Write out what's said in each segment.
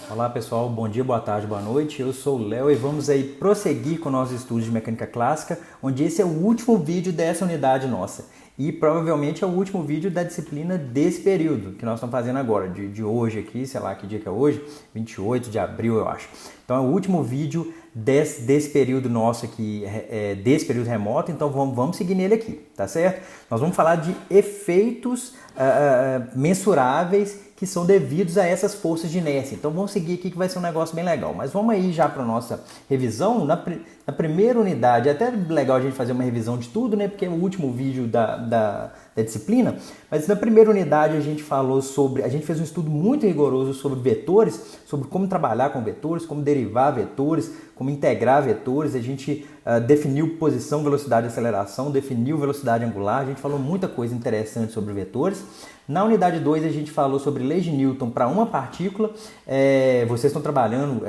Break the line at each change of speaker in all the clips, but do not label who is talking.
Olá pessoal, bom dia, boa tarde, boa noite. Eu sou o Léo e vamos aí prosseguir com nossos estudos de mecânica clássica, onde esse é o último vídeo dessa unidade nossa. E provavelmente é o último vídeo da disciplina desse período que nós estamos fazendo agora, de hoje aqui, sei lá que dia que é hoje, 28 de abril eu acho. Então é o último vídeo desse período nosso aqui, desse período remoto, então vamos seguir nele aqui, tá certo? Nós vamos falar de efeitos mensuráveis que são devidos a essas forças de inércia. Então vamos seguir aqui que vai ser um negócio bem legal. Mas vamos aí já para a nossa revisão. Na primeira unidade, é até legal a gente fazer uma revisão de tudo, né? Porque é o último vídeo da disciplina. Mas na primeira unidade a gente falou sobre... A gente fez um estudo muito rigoroso sobre vetores, sobre como trabalhar com vetores, como derivar vetores, como integrar vetores. A gente definiu posição, velocidade e aceleração, definiu velocidade angular. A gente falou muita coisa interessante sobre vetores. Na unidade 2 a gente falou sobre leis de Newton para uma partícula. Vocês estão trabalhando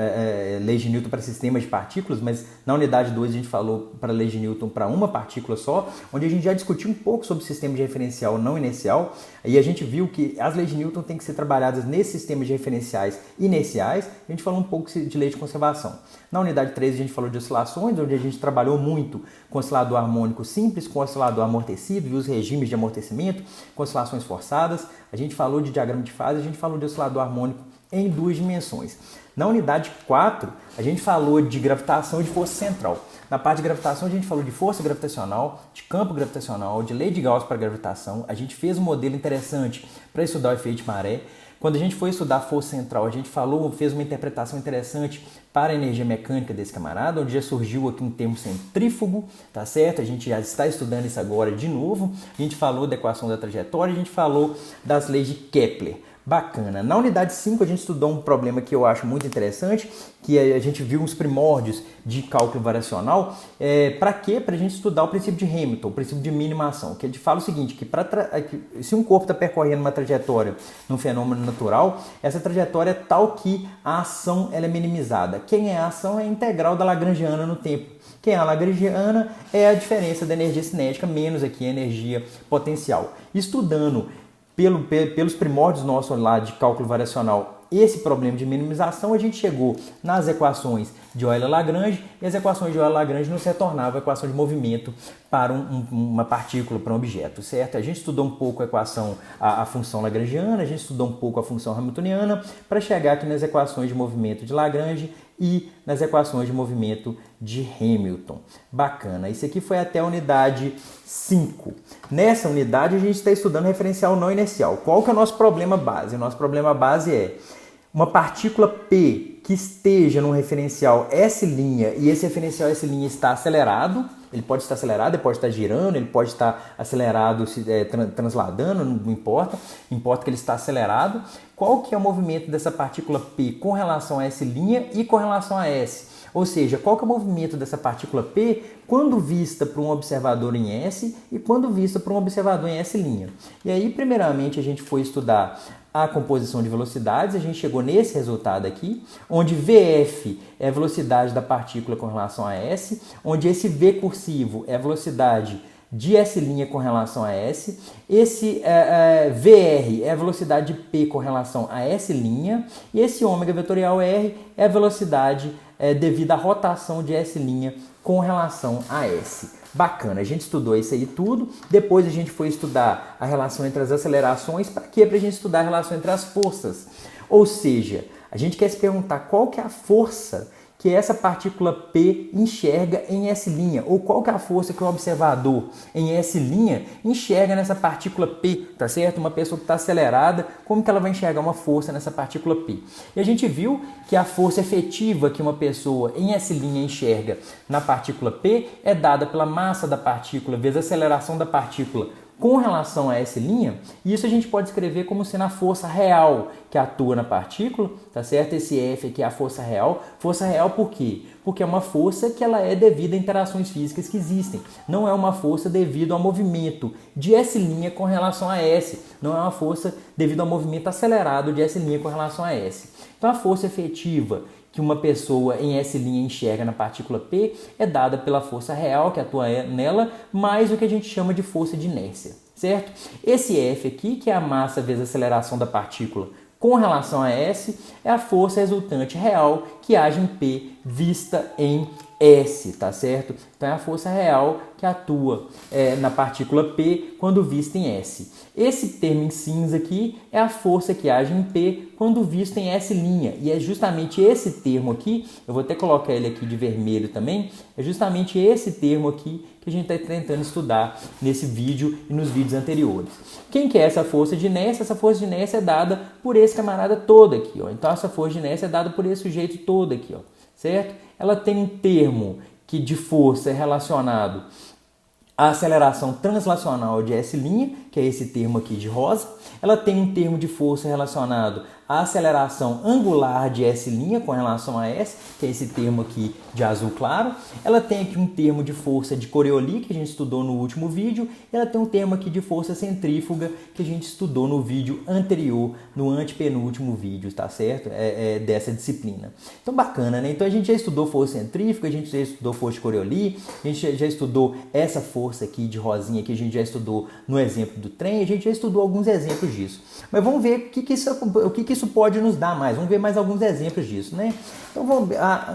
leis de Newton para sistemas de partículas, mas na unidade 2 a gente falou para leis de Newton para uma partícula só, onde a gente já discutiu um pouco sobre sistema de referencial não inercial. E a gente viu que as leis de Newton têm que ser trabalhadas nesses sistemas de referenciais inerciais. A gente falou um pouco de lei de conservação. Na unidade 3 a gente falou de oscilações, onde a gente trabalhou muito com oscilador harmônico simples, com oscilador amortecido e os regimes de amortecimento, com oscilações forçadas. A gente falou de diagrama de fase, a gente falou de oscilador harmônico em duas dimensões. Na unidade 4, a gente falou de gravitação e de força central. Na parte de gravitação, a gente falou de força gravitacional, de campo gravitacional, de lei de Gauss para gravitação. A gente fez um modelo interessante para estudar o efeito de maré. Quando a gente foi estudar a força central, a gente fez uma interpretação interessante para a energia mecânica desse camarada, onde já surgiu aqui um termo centrífugo, tá certo? A gente já está estudando isso agora de novo. A gente falou da equação da trajetória, a gente falou das leis de Kepler. Bacana. Na unidade 5 a gente estudou um problema que eu acho muito interessante, que a gente viu uns primórdios de cálculo variacional. Para quê? Para a gente estudar o princípio de Hamilton, o princípio de minimação, que a gente fala o seguinte, que se um corpo está percorrendo uma trajetória num fenômeno natural, essa trajetória é tal que a ação ela é minimizada. Quem é a ação é a integral da Lagrangiana no tempo. Quem é a Lagrangiana é a diferença da energia cinética menos aqui a energia potencial. Estudando pelos primórdios nossos lá de cálculo variacional, esse problema de minimização, a gente chegou nas equações de Euler-Lagrange, e as equações de Euler-Lagrange nos retornavam a equação de movimento para uma partícula, para um objeto, certo? A gente estudou um pouco a função lagrangiana, a gente estudou um pouco a função hamiltoniana, para chegar aqui nas equações de movimento de Lagrange e nas equações de movimento de Hamilton. Bacana. Isso aqui foi até a unidade 5. Nessa unidade a gente está estudando referencial não inercial. Qual que é o nosso problema base? O nosso problema base é uma partícula P que esteja num referencial S' e esse referencial S' está acelerado. Ele pode estar acelerado, ele pode estar girando, ele pode estar acelerado, transladando, não importa. Importa que ele está acelerado. Qual que é o movimento dessa partícula P com relação a S' e com relação a S? Ou seja, qual que é o movimento dessa partícula P quando vista por um observador em S e quando vista por um observador em S'? E aí, primeiramente, a gente foi estudar a composição de velocidades, a gente chegou nesse resultado aqui, onde VF é a velocidade da partícula com relação a S, onde esse V cursivo é a velocidade de S' com relação a S, esse VR é a velocidade de P com relação a S', e esse ômega vetorial R é a velocidade devido à rotação de S' com relação a S. Bacana, a gente estudou isso aí tudo, depois a gente foi estudar a relação entre as acelerações, para quê? Para a gente estudar a relação entre as forças. Ou seja, a gente quer se perguntar qual que é a força que essa partícula P enxerga em S', ou qual que é a força que o observador em S' enxerga nessa partícula P, tá certo? Uma pessoa que está acelerada, como que ela vai enxergar uma força nessa partícula P? E a gente viu que a força efetiva que uma pessoa em S' enxerga na partícula P é dada pela massa da partícula vezes a aceleração da partícula com relação a S', e isso a gente pode escrever como sendo a força real que atua na partícula, tá certo? Esse F aqui é a força real. Força real por quê? Porque é uma força que ela é devida a interações físicas que existem. Não é uma força devido ao movimento de S' com relação a S. Não é uma força devido ao movimento acelerado de S' com relação a S. Então a força efetiva que uma pessoa em S' enxerga na partícula P é dada pela força real que atua nela, mais o que a gente chama de força de inércia, certo? Esse F aqui, que é a massa vezes a aceleração da partícula com relação a S é a força resultante real que age em P vista em S, tá certo? Então é a força real que atua na partícula P quando vista em S. Esse termo em cinza aqui é a força que age em P quando vista em S'. E é justamente esse termo aqui, eu vou até colocar ele aqui de vermelho também, é justamente esse termo aqui que a gente está tentando estudar nesse vídeo e nos vídeos anteriores. Quem que é essa força de inércia? Essa força de inércia é dada por esse camarada todo aqui, ó. Então essa força de inércia é dada por esse sujeito todo aqui, ó, certo? Ela tem um termo que de força é relacionado à aceleração translacional de S', que é esse termo aqui de rosa. Ela tem um termo de força relacionado à aceleração angular de S' com relação a S, que é esse termo aqui de azul claro. Ela tem aqui um termo de força de Coriolis, que a gente estudou no último vídeo. E ela tem um termo aqui de força centrífuga, que a gente estudou no vídeo anterior, no antepenúltimo vídeo, tá certo? Dessa disciplina. Então, bacana, né? Então, a gente já estudou força centrífuga, a gente já estudou força de Coriolis, a gente já estudou essa força aqui de rosinha, que a gente já estudou no exemplo do trem, a gente já estudou alguns exemplos disso. Mas vamos ver o que isso pode nos dar mais. Vamos ver mais alguns exemplos disso, né? Então,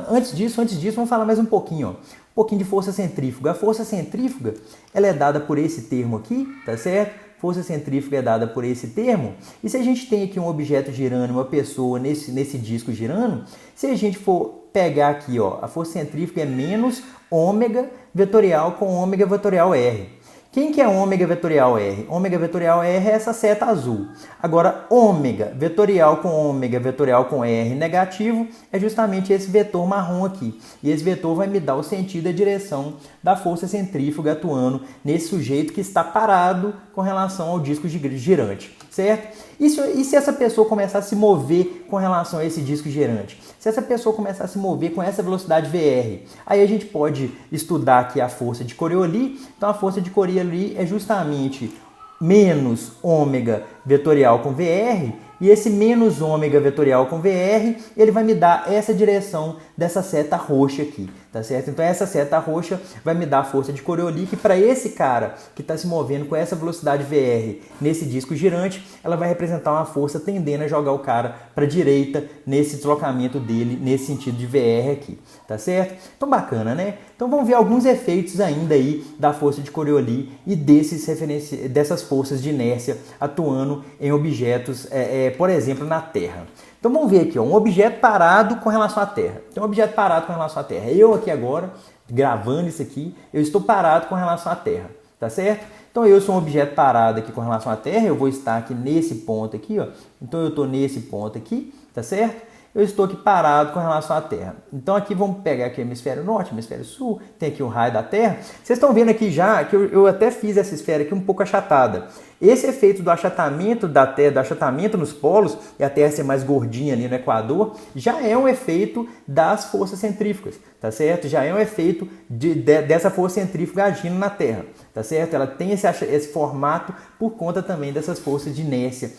antes disso, vamos falar mais um pouquinho, ó. Um pouquinho de força centrífuga. A força centrífuga, ela é dada por esse termo aqui, tá certo? Força centrífuga é dada por esse termo. E se a gente tem aqui um objeto girando, uma pessoa nesse disco girando, se a gente for pegar aqui, ó, a força centrífuga é menos ômega vetorial com ômega vetorial R. Quem que é ômega vetorial R? Ômega vetorial R é essa seta azul. Agora, ômega vetorial com R negativo é justamente esse vetor marrom aqui. E esse vetor vai me dar o sentido e a direção da força centrífuga atuando nesse sujeito que está parado com relação ao disco girante, certo? E se essa pessoa começar a se mover com relação a esse disco girante? Se essa pessoa começar a se mover com essa velocidade VR, aí a gente pode estudar aqui a força de Coriolis. Então a força de Coriolis é justamente menos ômega vetorial com VR, e esse menos ômega vetorial com VR, ele vai me dar essa direção dessa seta roxa aqui, tá certo? Então essa seta roxa vai me dar a força de Coriolis, que para esse cara que está se movendo com essa velocidade VR nesse disco girante, ela vai representar uma força tendendo a jogar o cara para a direita nesse deslocamento dele, nesse sentido de VR aqui, tá certo? Então bacana, né? Então vamos ver alguns efeitos ainda aí da força de Coriolis e dessas forças de inércia atuando em objetos, por exemplo, na Terra. Então vamos ver aqui, ó, um objeto parado com relação à Terra. Tem um objeto parado com relação à Terra. Eu aqui agora, gravando isso aqui, eu estou parado com relação à Terra, tá certo? Então eu sou um objeto parado aqui com relação à Terra, eu vou estar aqui nesse ponto aqui, ó. Então eu estou nesse ponto aqui, tá certo? Eu estou aqui parado com relação à Terra. Então aqui vamos pegar aqui o hemisfério norte, hemisfério sul, tem aqui o raio da Terra. Vocês estão vendo aqui já que eu até fiz essa esfera aqui um pouco achatada. Esse efeito do achatamento da Terra, do achatamento nos polos, e a Terra ser mais gordinha ali no Equador, já é um efeito das forças centrífugas, tá certo? Já é um efeito dessa força centrífuga agindo na Terra, tá certo? Ela tem esse formato por conta também dessas forças de inércia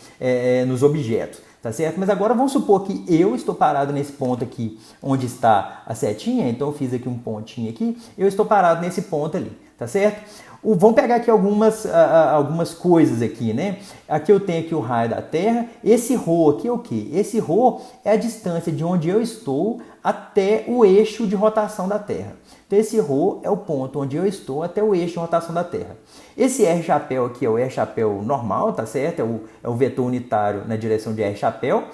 nos objetos. Tá certo? Mas agora vamos supor que eu estou parado nesse ponto aqui onde está a setinha, então eu fiz aqui um pontinho aqui, eu estou parado nesse ponto ali, tá certo? Vamos pegar aqui algumas coisas aqui, né? Aqui eu tenho aqui o raio da Terra, esse ρ aqui é o quê? Esse ρ é a distância de onde eu estou até o eixo de rotação da Terra. Então esse ρ é o ponto onde eu estou até o eixo de rotação da Terra. Esse R chapéu aqui é o R chapéu normal, tá certo? É o vetor unitário na direção de R chapéu.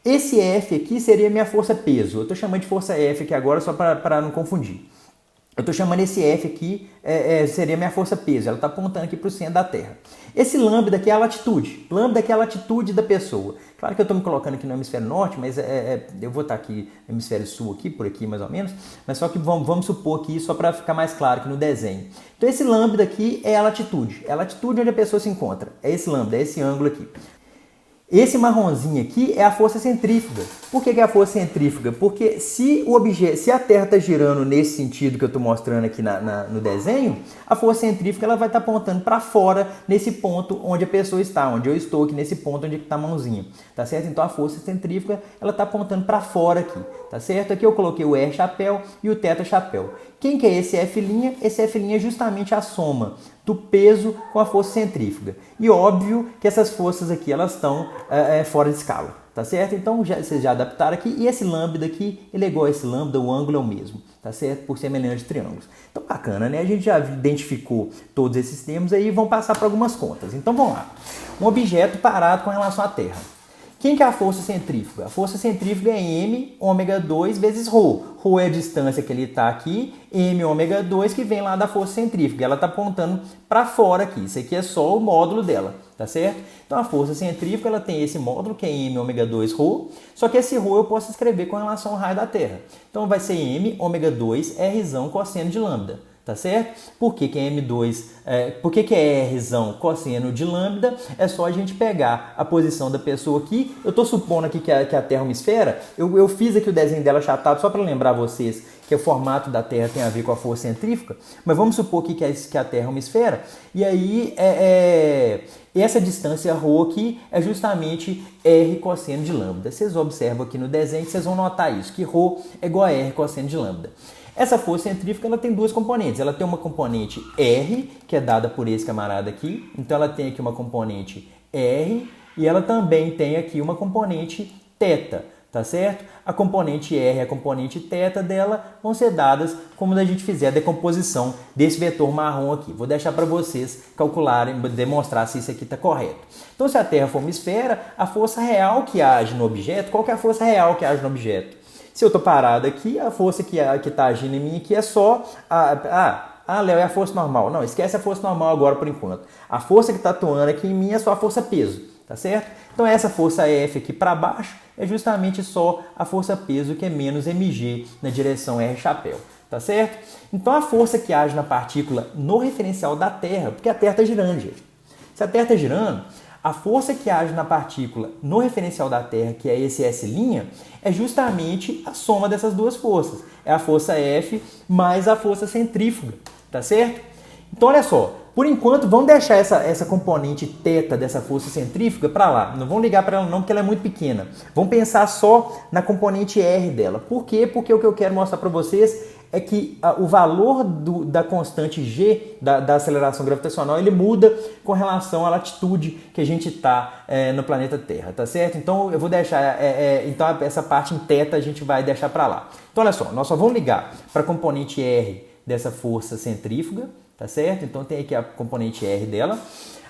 Esse F aqui seria minha força peso. Eu estou chamando de força F aqui agora só para não confundir. Eu estou chamando esse F aqui, seria minha força peso. Ela está apontando aqui para o centro da Terra. Esse lambda aqui é a latitude. Lambda aqui é a latitude da pessoa. Claro que eu estou me colocando aqui no hemisfério norte, mas eu vou estar aqui no hemisfério sul, aqui, por aqui mais ou menos. Mas só que vamos supor aqui, só para ficar mais claro aqui no desenho. Então esse lambda aqui é a latitude. É a latitude onde a pessoa se encontra. É esse lambda, é esse ângulo aqui. Esse marronzinho aqui é a força centrífuga. Por que é a força centrífuga? Porque se a Terra está girando nesse sentido que eu estou mostrando aqui no desenho, a força centrífuga ela vai estar apontando para fora nesse ponto onde a pessoa está, onde eu estou aqui nesse ponto onde está a mãozinha, tá certo? Então a força centrífuga ela está apontando para fora aqui, tá certo? Aqui eu coloquei o R chapéu e o θ chapéu. Quem que é esse F'? Esse F' é justamente a soma do peso com a força centrífuga. E óbvio que essas forças aqui elas estão fora de escala. tá certo? Então vocês já adaptaram aqui, e esse lambda aqui, ele é igual a esse lambda, o ângulo é o mesmo, tá certo? Por semelhança de triângulos. Então bacana, né? A gente já identificou todos esses termos aí, vão passar para algumas contas. Então vamos lá. Um objeto parado com relação à Terra. Quem que é a força centrífuga? A força centrífuga é m ômega 2 vezes ρ. ρ é a distância que ele está aqui, m ômega 2 que vem lá da força centrífuga. Ela está apontando para fora aqui. Isso aqui é só o módulo dela, tá certo? Então a força centrífuga ela tem esse módulo que é m ômega 2 ρ, só que esse ρ eu posso escrever com relação ao raio da Terra. Então vai ser m ômega 2 r cosseno de lambda. Tá certo? Por que que é M2? Por que que é R cosseno de lambda? É só a gente pegar a posição da pessoa aqui. Eu estou supondo aqui que a Terra é uma esfera. Eu fiz aqui o desenho dela achatado só para lembrar vocês que o formato da Terra tem a ver com a força centrífuga. Mas vamos supor aqui que a Terra é uma esfera. E aí essa distância ρ aqui é justamente R cosseno de lambda. Vocês observam aqui no desenho que vocês vão notar isso, que ρ é igual a R cosseno de lambda. Essa força centrífuga ela tem duas componentes. Ela tem uma componente R, que é dada por esse camarada aqui. Então ela tem aqui uma componente R e ela também tem aqui uma componente θ, tá certo? A componente R e a componente θ dela vão ser dadas como a gente fizer a decomposição desse vetor marrom aqui. Vou deixar para vocês calcularem, demonstrar se isso aqui está correto. Então se a Terra for uma esfera, a força real que age no objeto, qual que é a força real que age no objeto? Se eu estou parado aqui, a força que está agindo em mim aqui é só Léo, é a força normal. Não, esquece a força normal agora por enquanto. A força que está atuando aqui em mim é só a força peso, tá certo? Então essa força F aqui para baixo é justamente só a força peso, que é menos mg na direção R chapéu, tá certo? Então a força que age na partícula no referencial da Terra, porque a Terra está girando, gente. Se a Terra está girando, a força que age na partícula no referencial da Terra, que é esse S', é justamente a soma dessas duas forças. É a força F mais a força centrífuga, tá certo? Então, olha só, por enquanto, vamos deixar essa componente θ dessa força centrífuga para lá. Não vamos ligar para ela não, porque ela é muito pequena. Vamos pensar só na componente R dela. Por quê? Porque o que eu quero mostrar para vocês é que o valor da constante G, da aceleração gravitacional, ele muda com relação à latitude que a gente está no planeta Terra, tá certo? Então eu vou deixar, então essa parte em θ a gente vai deixar para lá. Então olha só, nós só vamos ligar para a componente R dessa força centrífuga, tá certo? Então tem aqui a componente R dela.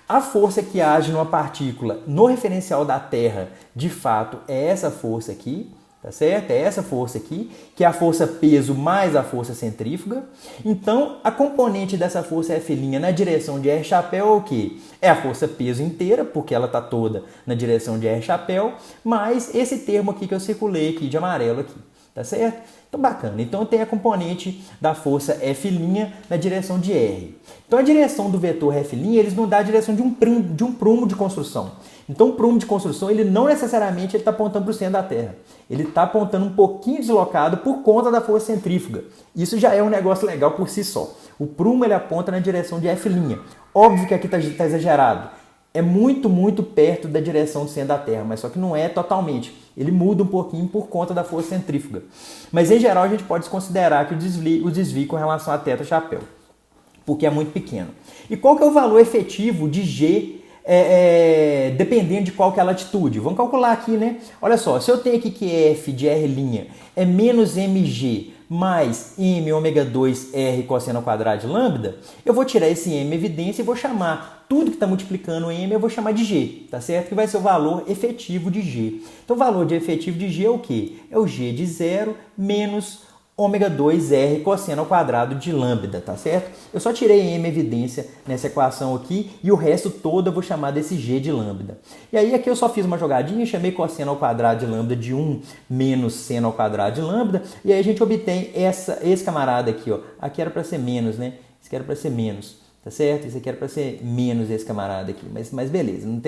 A força que age numa partícula no referencial da Terra, de fato, é essa força aqui, tá certo? É essa força aqui, que é a força peso mais a força centrífuga. Então, a componente dessa força F' na direção de R chapéu é o quê? É a força peso inteira, porque ela está toda na direção de R chapéu, mais esse termo aqui que eu circulei aqui de amarelo aqui, tá certo? Então, bacana. Então, tem a componente da força F' na direção de R. Então, a direção do vetor F', eles não dá a direção de um prumo de construção. Então, o prumo de construção, ele não necessariamente está apontando para o centro da Terra. Ele está apontando um pouquinho deslocado por conta da força centrífuga. Isso já é um negócio legal por si só. O prumo, ele aponta na direção de F'. Óbvio que aqui está exagerado. É muito, muito perto da direção do centro da Terra, mas só que não é totalmente. Ele muda um pouquinho por conta da força centrífuga. Mas, em geral, a gente pode considerar que o desvio com relação a θ chapéu, porque é muito pequeno. E qual que é o valor efetivo de G dependendo de qual que é a latitude? Vamos calcular aqui, né? Olha só, se eu tenho aqui que F de R' é menos mg mais m ômega 2 r cosseno ao quadrado de lambda, eu vou tirar esse m evidência e vou chamar tudo que está multiplicando m, eu vou chamar de g, tá certo? Que vai ser o valor efetivo de g. Então o valor de efetivo de g é o quê? É o g de 0 menos ômega 2 r cosseno ao quadrado de lambda, tá certo? Eu só tirei m evidência nessa equação aqui e o resto todo eu vou chamar desse g de lambda. E aí aqui eu só fiz uma jogadinha, chamei cosseno ao quadrado de lambda de 1 menos seno ao quadrado de lambda, e aí a gente obtém esse camarada aqui, ó. Aqui era para ser menos, né? Isso aqui era para ser menos, tá certo? Isso aqui era para ser menos esse camarada aqui, mas beleza, não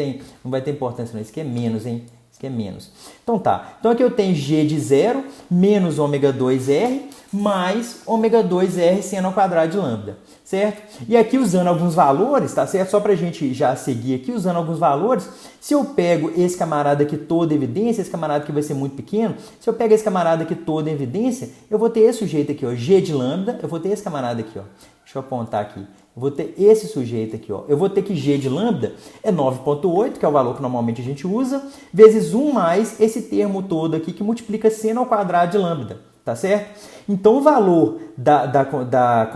vai ter importância não, isso aqui é menos, hein? Isso aqui é menos. Então tá, então aqui eu tenho g de 0 menos ômega 2r mais ômega 2R seno ao quadrado de lambda, certo? E aqui usando alguns valores, tá certo? Só para a gente já seguir aqui, usando alguns valores, se eu pego esse camarada aqui todo em evidência, esse camarada aqui vai ser muito pequeno, se eu pego esse camarada aqui todo em evidência, eu vou ter esse sujeito aqui, ó, G de lambda, eu vou ter esse camarada aqui, ó, deixa eu apontar aqui, eu vou ter esse sujeito aqui, ó, eu vou ter que G de lambda é 9,8, que é o valor que normalmente a gente usa, vezes 1 mais esse termo todo aqui que multiplica seno ao quadrado de lambda, tá certo? Então o valor da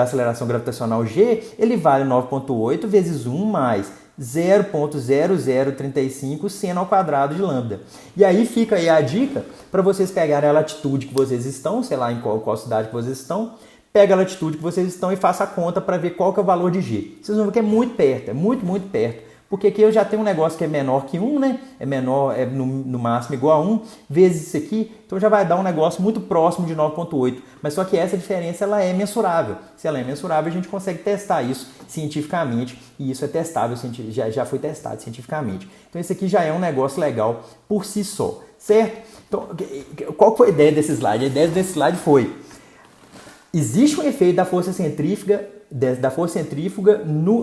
aceleração gravitacional G, ele vale 9,8 vezes 1 mais 0,0035 seno ao quadrado de lambda. E aí fica aí a dica para vocês pegarem a latitude que vocês estão, sei lá em qual cidade que vocês estão, pega a latitude que vocês estão e faça a conta para ver qual que é o valor de G. Vocês vão ver que é muito perto, é muito, muito perto. Porque aqui eu já tenho um negócio que é menor que 1, né? É menor, é no máximo igual a 1, vezes isso aqui. Então já vai dar um negócio muito próximo de 9,8. Mas só que essa diferença ela é mensurável. Se ela é mensurável, a gente consegue testar isso cientificamente. E isso é testável, já foi testado cientificamente. Então esse aqui já é um negócio legal por si só, certo? Então, qual foi a ideia desse slide? A ideia desse slide foi: existe um efeito da força centrífuga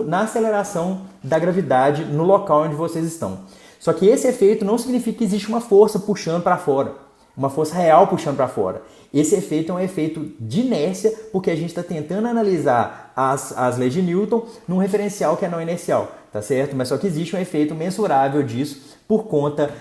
na aceleração da gravidade no local onde vocês estão. Só que esse efeito não significa que existe uma força puxando para fora, uma força real puxando para fora. Esse efeito é um efeito de inércia, porque a gente está tentando analisar as leis de Newton num referencial que é não inercial, tá certo? Mas só que existe um efeito mensurável disso por conta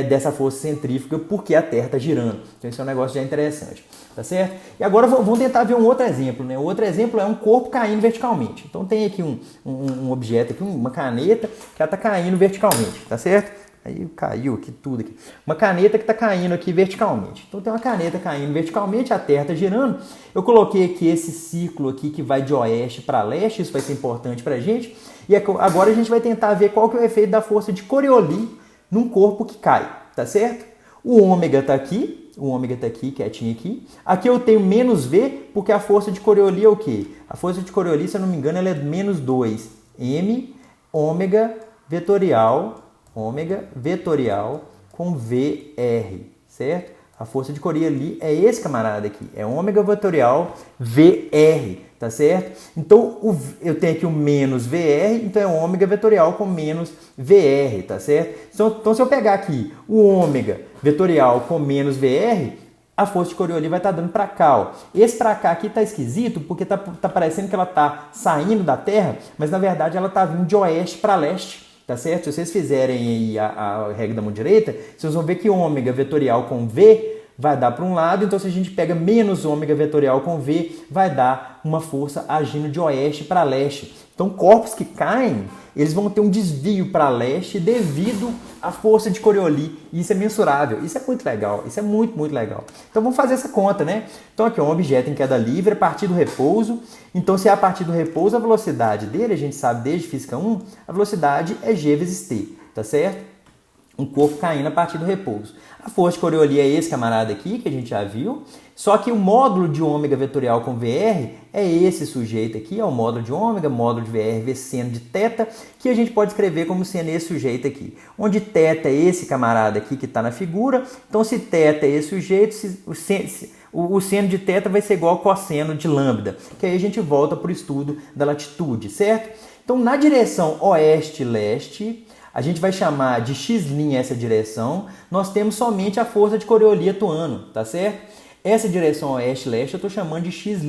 dessa força centrífuga, porque a Terra está girando. Então esse é um negócio já interessante, tá certo? E agora vamos tentar ver um outro exemplo, né? O outro exemplo é um corpo caindo verticalmente. Então tem aqui um objeto, aqui, uma caneta, que ela está caindo verticalmente, tá certo? Aí caiu aqui tudo aqui. Uma caneta que está caindo aqui verticalmente. Então tem uma caneta caindo verticalmente, a Terra está girando. Eu coloquei aqui esse ciclo aqui que vai de oeste para leste, isso vai ser importante para a gente. E agora a gente vai tentar ver qual que é o efeito da força de Coriolis num corpo que cai, tá certo? O ômega está aqui, quietinho aqui. Aqui eu tenho menos V, porque a força de Coriolis é o quê? A força de Coriolis, se eu não me engano, ela é menos 2m ômega vetorial com VR, certo? A força de Coriolis é esse camarada aqui, é ômega vetorial VR, tá certo? Então eu tenho aqui o menos VR, então é ômega vetorial com menos VR, tá certo? Então se eu pegar aqui o ômega vetorial com menos VR, a força de Coriolis vai estar dando para cá, ó. Esse para cá aqui tá esquisito, porque tá parecendo que ela tá saindo da Terra, mas na verdade ela tá vindo de oeste para leste. Tá certo? Se vocês fizerem aí a regra da mão direita, vocês vão ver que ômega vetorial com V vai dar para um lado, então se a gente pega menos ômega vetorial com V, vai dar uma força agindo de oeste para leste. Então corpos que caem, eles vão ter um desvio para leste devido à força de Coriolis. E isso é mensurável. Isso é muito legal. Isso é muito, muito legal. Então vamos fazer essa conta, né? Então aqui é um objeto em queda livre a partir do repouso. Então se é a partir do repouso, a velocidade dele, a gente sabe desde Física 1, a velocidade é g vezes t, tá certo? Um corpo caindo a partir do repouso. A força de Coriolis é esse camarada aqui, que a gente já viu. Só que o módulo de ômega vetorial com VR é esse sujeito aqui, é o módulo de ômega, módulo de VR vezes seno de θ, que a gente pode escrever como sendo esse sujeito aqui. Onde θ é esse camarada aqui que está na figura. Então, se θ é esse sujeito, o seno de θ vai ser igual ao cosseno de lambda. Que aí a gente volta para o estudo da latitude, certo? Então, na direção oeste-leste, a gente vai chamar de x' essa direção, nós temos somente a força de Coriolis atuando, tá certo? Essa direção oeste-leste eu estou chamando de x'.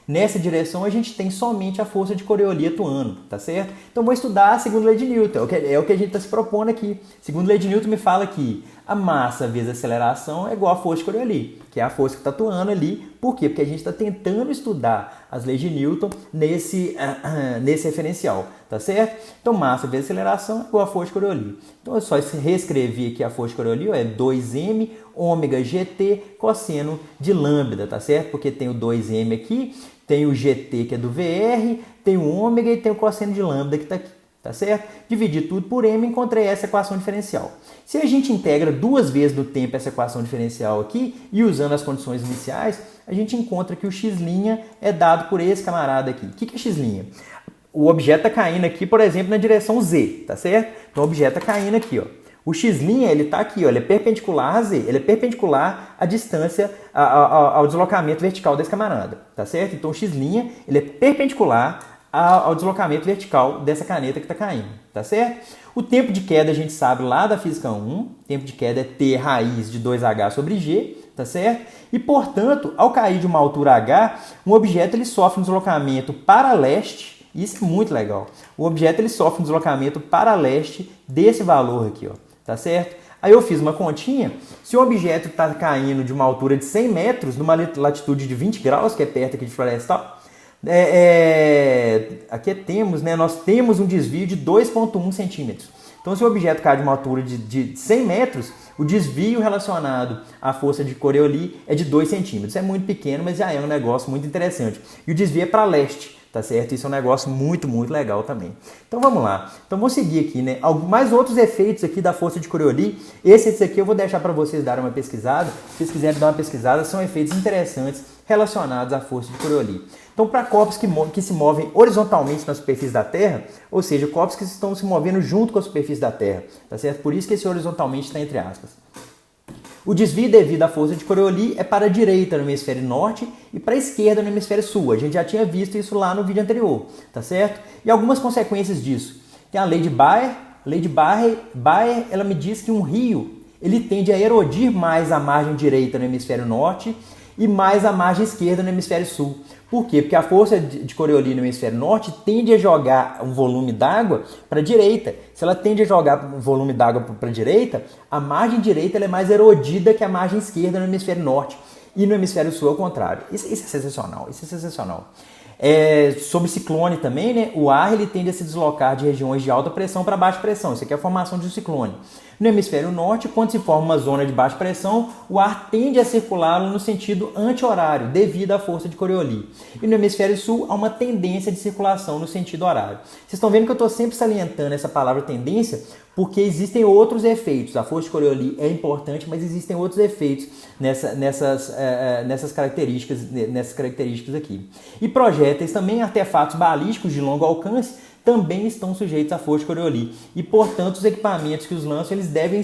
Nessa direção a gente tem somente a força de Coriolis atuando, tá certo? Então vou estudar a segunda lei de Newton, é o que a gente está se propondo aqui. A segunda lei de Newton me fala que a massa vezes a aceleração é igual à força de Coriolis, que é a força que está atuando ali. Por quê? Porque a gente está tentando estudar as leis de Newton nesse referencial, tá certo? Então massa vezes aceleração é igual à força de Coriolis. Então eu só reescrevi aqui a força de Coriolis, é 2m ômega gt cosseno de lambda, tá certo? Porque tem o 2m aqui, tem o gt que é do VR, tem o ômega e tem o cosseno de lambda que está aqui, tá certo? Dividi tudo por m e encontrei essa equação diferencial. Se a gente integra duas vezes no tempo essa equação diferencial aqui e usando as condições iniciais, a gente encontra que o x' é dado por esse camarada aqui. O que é x'? O objeto está caindo aqui, por exemplo, na direção z, tá certo? Então o objeto está caindo aqui, ó. O x' ele está aqui, ó, ele é perpendicular a z, ele é perpendicular à distância, ao deslocamento vertical desse camarada, tá certo? Então o x' ele é perpendicular ao deslocamento vertical dessa caneta que está caindo, tá certo? O tempo de queda a gente sabe lá da física 1, o tempo de queda é t raiz de 2h sobre g, tá certo? E, portanto, ao cair de uma altura h, um objeto ele sofre um deslocamento para leste. Isso é muito legal. O objeto ele sofre um deslocamento para leste desse valor aqui, ó, tá certo? Aí eu fiz uma continha. Se o objeto está caindo de uma altura de 100 metros, numa latitude de 20 graus, que é perto aqui de Florestal, aqui temos, né, nós temos um desvio de 2,1 centímetros. Então, se o objeto cai de uma altura de 100 metros, o desvio relacionado à força de Coriolis é de 2 centímetros. É muito pequeno, mas já é um negócio muito interessante. E o desvio é para leste, tá certo? Isso é um negócio muito, muito legal também. Então, vamos lá. Então, vou seguir aqui, né? Mais outros efeitos aqui da força de Coriolis. Esses aqui eu vou deixar para vocês darem uma pesquisada. Se vocês quiserem dar uma pesquisada, são efeitos interessantes relacionados à força de Coriolis. Então, para corpos que se movem horizontalmente na superfície da Terra, ou seja, corpos que estão se movendo junto com a superfície da Terra, tá certo? Por isso que esse horizontalmente está entre aspas. O desvio devido à força de Coriolis é para a direita no hemisfério norte e para a esquerda no hemisfério sul. A gente já tinha visto isso lá no vídeo anterior, tá certo? E algumas consequências disso. Tem a lei de Baer. A lei de Baer, ela me diz que um rio ele tende a erodir mais a margem direita no hemisfério norte e mais a margem esquerda no hemisfério sul. Por quê? Porque a força de Coriolis no hemisfério norte tende a jogar um volume d'água para a direita. Se ela tende a jogar um volume d'água para a direita, a margem direita ela é mais erodida que a margem esquerda no hemisfério norte. E no hemisfério sul, ao contrário. Isso é sensacional. Isso é sensacional. Sobre ciclone também, né? O ar ele tende a se deslocar de regiões de alta pressão para baixa pressão. Isso aqui é a formação de um ciclone. No hemisfério norte, quando se forma uma zona de baixa pressão, o ar tende a circular no sentido anti-horário, devido à força de Coriolis. E no hemisfério sul, há uma tendência de circulação no sentido horário. Vocês estão vendo que eu estou sempre salientando essa palavra tendência, porque existem outros efeitos. A força de Coriolis é importante, mas existem outros efeitos nessas características aqui. E projéteis também, artefatos balísticos de longo alcance, também estão sujeitos à força de Coriolis. E, portanto, os equipamentos que os lançam, eles devem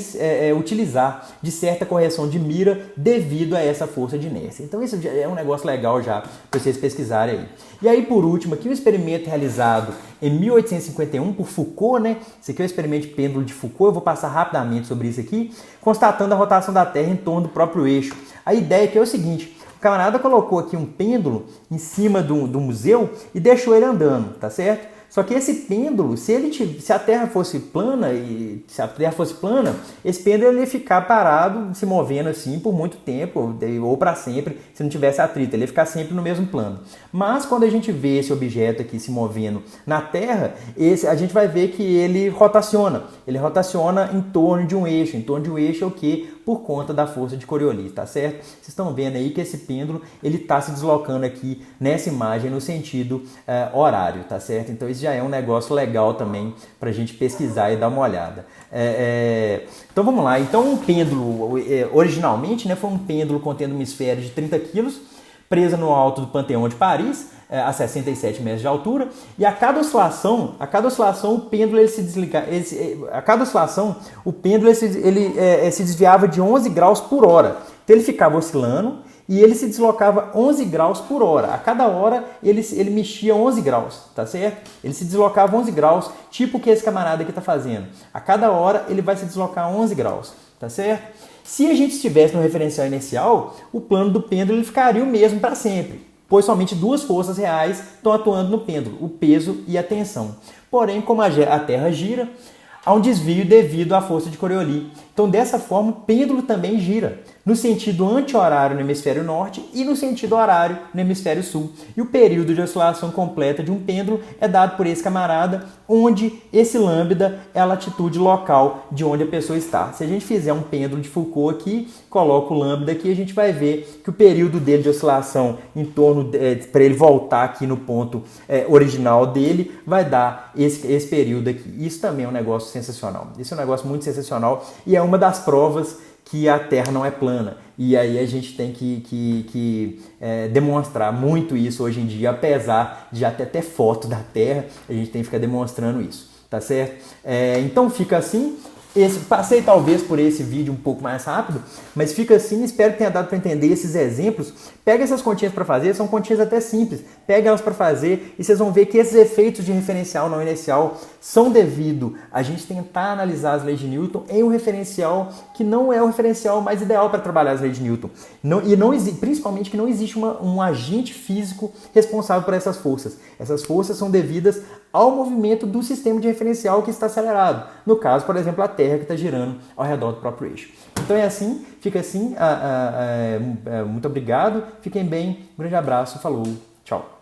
utilizar de certa correção de mira devido a essa força de inércia. Então, isso é um negócio legal já para vocês pesquisarem aí. E aí, por último, aqui o experimento realizado em 1851 por Foucault, né? Esse aqui é o experimento de pêndulo de Foucault, eu vou passar rapidamente sobre isso aqui, constatando a rotação da Terra em torno do próprio eixo. A ideia aqui é o seguinte: o camarada colocou aqui um pêndulo em cima do museu e deixou ele andando, tá certo? Só que esse pêndulo, se a Terra fosse plana, esse pêndulo ia ficar parado, se movendo assim por muito tempo, ou para sempre, se não tivesse atrito, ele ia ficar sempre no mesmo plano. Mas quando a gente vê esse objeto aqui se movendo na Terra, a gente vai ver que ele rotaciona em torno de um eixo. Em torno de um eixo é o quê? Por conta da força de Coriolis, tá certo? Vocês estão vendo aí que esse pêndulo ele está se deslocando aqui nessa imagem no sentido horário, tá certo? Então isso já é um negócio legal também para a gente pesquisar e dar uma olhada. Então vamos lá. Então um pêndulo, originalmente, né, foi um pêndulo contendo uma esfera de 30 quilos, presa no alto do Panteão de Paris, a 67 metros de altura, e a cada oscilação o pêndulo ele se desliga, a cada oscilação o pêndulo se desviava de 11 graus por hora. Então ele ficava oscilando e ele se deslocava 11 graus por hora. A cada hora ele mexia 11 graus, tá certo? Ele se deslocava 11 graus, tipo o que esse camarada aqui está fazendo. A cada hora ele vai se deslocar 11 graus, tá certo? Se a gente estivesse no referencial inercial, o plano do pêndulo ele ficaria o mesmo para sempre, pois somente duas forças reais estão atuando no pêndulo, o peso e a tensão. Porém, como a Terra gira, há um desvio devido à força de Coriolis. Então, dessa forma, o pêndulo também gira, no sentido anti-horário no hemisfério norte e no sentido horário no hemisfério sul. E o período de oscilação completa de um pêndulo é dado por esse camarada, onde esse lambda é a latitude local de onde a pessoa está. Se a gente fizer um pêndulo de Foucault aqui, coloca o lambda aqui, a gente vai ver que o período dele de oscilação em torno, para ele voltar aqui no ponto original dele, vai dar esse período aqui. Isso também é um negócio sensacional. Isso é um negócio muito sensacional e é uma das provas que a Terra não é plana. E aí a gente tem que demonstrar muito isso hoje em dia, apesar de já ter até foto da Terra, a gente tem que ficar demonstrando isso, tá certo? Então fica assim. Passei talvez por esse vídeo um pouco mais rápido, mas fica assim, espero que tenha dado para entender esses exemplos. Pega essas continhas para fazer, são continhas até simples. Pega elas para fazer e vocês vão ver que esses efeitos de referencial não inercial são devido a gente tentar analisar as leis de Newton em um referencial que não é o referencial mais ideal para trabalhar as leis de Newton. Principalmente que não existe um agente físico responsável por essas forças. Essas forças são devidas ao movimento do sistema de referencial que está acelerado. No caso, por exemplo, a Terra que está girando ao redor do próprio eixo. Então é assim, fica assim. Muito obrigado, fiquem bem, um grande abraço, falou, tchau.